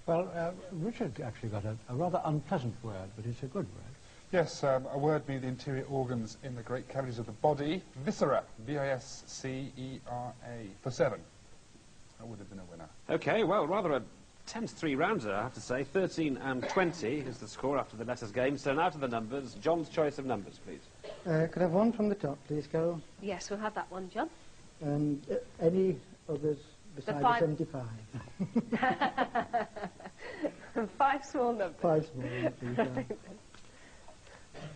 Well, Richard actually got a rather unpleasant word, but it's a good word. Yes, a word meaning the interior organs in the great cavities of the body. Viscera, V-I-S-C-E-R-A, for 7. That would have been a winner. OK, well, rather a tense three-rounder, I have to say. 13 and 20 is the score after the letters game. So now to the numbers. John's choice of numbers, please. Could I have one from the top, please, Carol? Yes, we'll have that one, John. And any others besides the 75? 5 small numbers. 5 small numbers, please.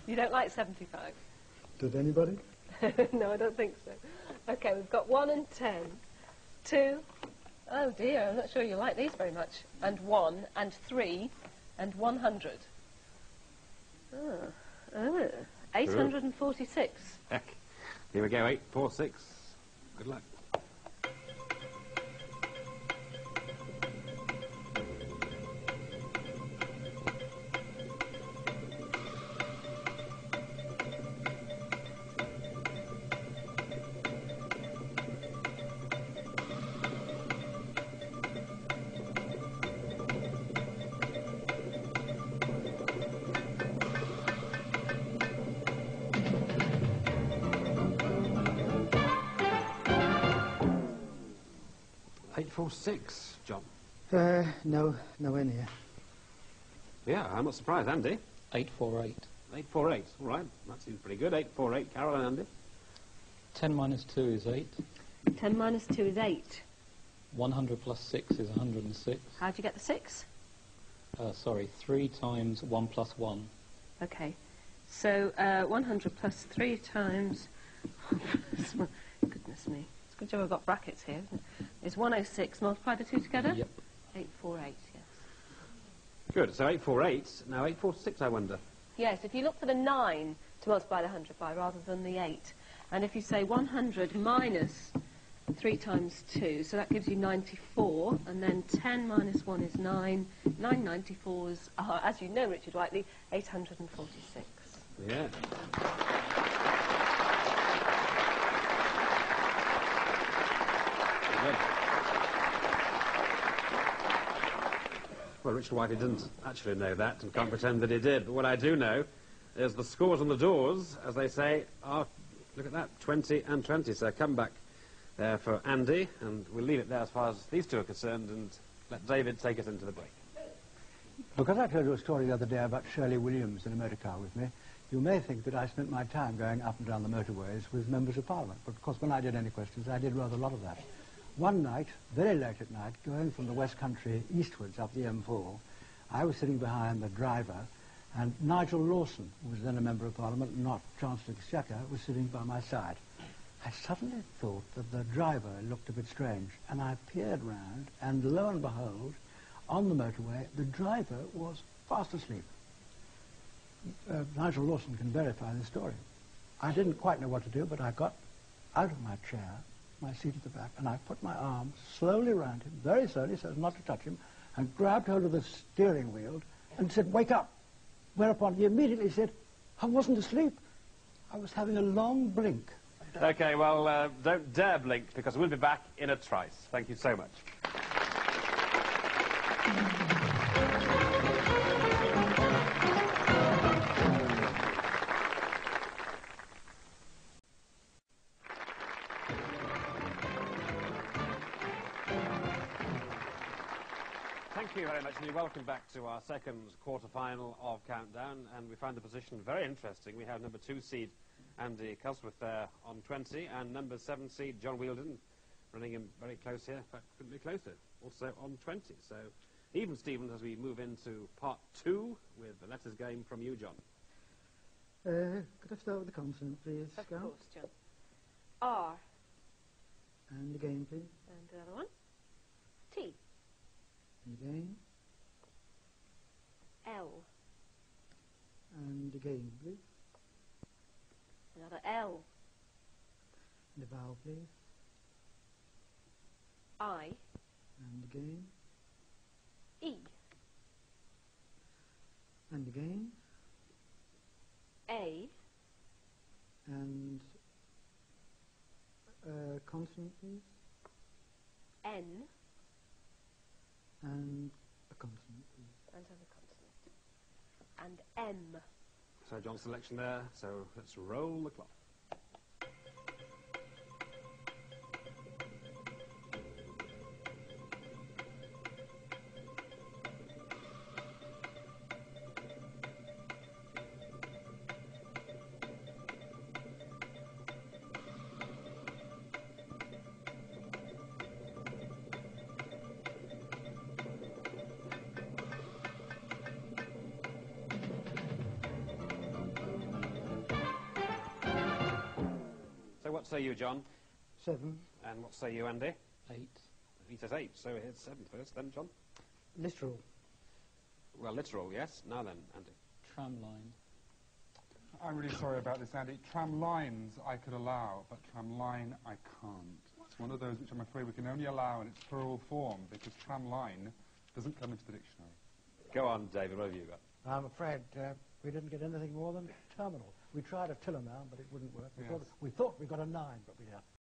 You don't like 75? Does anybody? No, I don't think so. OK, we've got 1 and 10. 2. Oh dear, I'm not sure you like these very much. And 1 and 3 and 100. 846. Heck. Here we go, 846. Good luck. Six, John. No, nowhere near. Yeah, I'm not surprised. Andy? 848. 848. All right, that seems pretty good. 848. Carol and Andy? 10 minus 2 is 8. 10 minus 2 is 8. 100 plus 6 is 106. How'd you get the 6? Sorry, 3 times 1 plus 1. OK. So 100 plus 3 times... Goodness me. Good job I've got brackets here, isn't it? Is 106 multiply the 2 together? Yep. 848, yes. Good, so 848. Now 846, I wonder. Yes, if you look for the 9 to multiply the 100 by rather than the 8. And if you say 100 minus 3 times 2, so that gives you 94, and then 10 minus 1 is 9. 9 94s are, as you know, Richard Whiteley, 846. Yeah. Well, Richard Whiteley didn't actually know that and can't pretend that he did. But what I do know is the scores on the doors, as they say, are, look at that, 20 and 20. So come back there for Andy, and we'll leave it there as far as these two are concerned and let David take us into the break. Because I told you a story the other day about Shirley Williams in a motor car with me, you may think that I spent my time going up and down the motorways with members of Parliament. But of course, when I did any questions, I did rather a lot of that. One night, very late at night, going from the West Country eastwards up the M4, I was sitting behind the driver, and Nigel Lawson, who was then a Member of Parliament, not Chancellor Exchequer, was sitting by my side. I suddenly thought that the driver looked a bit strange, and I peered round, and lo and behold, on the motorway, the driver was fast asleep. Nigel Lawson can verify this story. I didn't quite know what to do, but I got out of my chair, my seat at the back, and I put my arm slowly around him, very slowly, so as not to touch him, and grabbed hold of the steering wheel and said, "Wake up!" Whereupon he immediately said, "I wasn't asleep. I was having a long blink." OK, well, don't dare blink, because we'll be back in a trice. Thank you so much. Thank you very much, and welcome back to our second quarter-final of Countdown, and we find the position very interesting. We have number 2 seed Andy Cusworth there on 20, and number 7 seed John Wheeldon running him very close here. In fact, couldn't be closer, also on 20. So even Stevens as we move into part 2 with the letters game from you, John. Could I start with the consonant, please? Of course, John. R. And again, please. And the other one. T. And again. L. And again, please. Another L. And a vowel, please. I. And again. E. And again. A. And consonant, please. N. And a consonant. M. So John's selection there, so let's roll the clock. So what say you, John? 7. And what say you, Andy? 8. He says 8, so it's 7 first, then John. Literal. Well, literal, yes. Now then, Andy. Tram line. I'm really sorry about this, Andy. Tram lines I could allow, but tram line I can't. It's one of those which I'm afraid we can only allow in its plural form, because tram line doesn't come into the dictionary. Go on, David, what have you got? I'm afraid we didn't get anything more than terminal. We tried a Tillerman, but it wouldn't work. Yes. We thought we got a 9, but we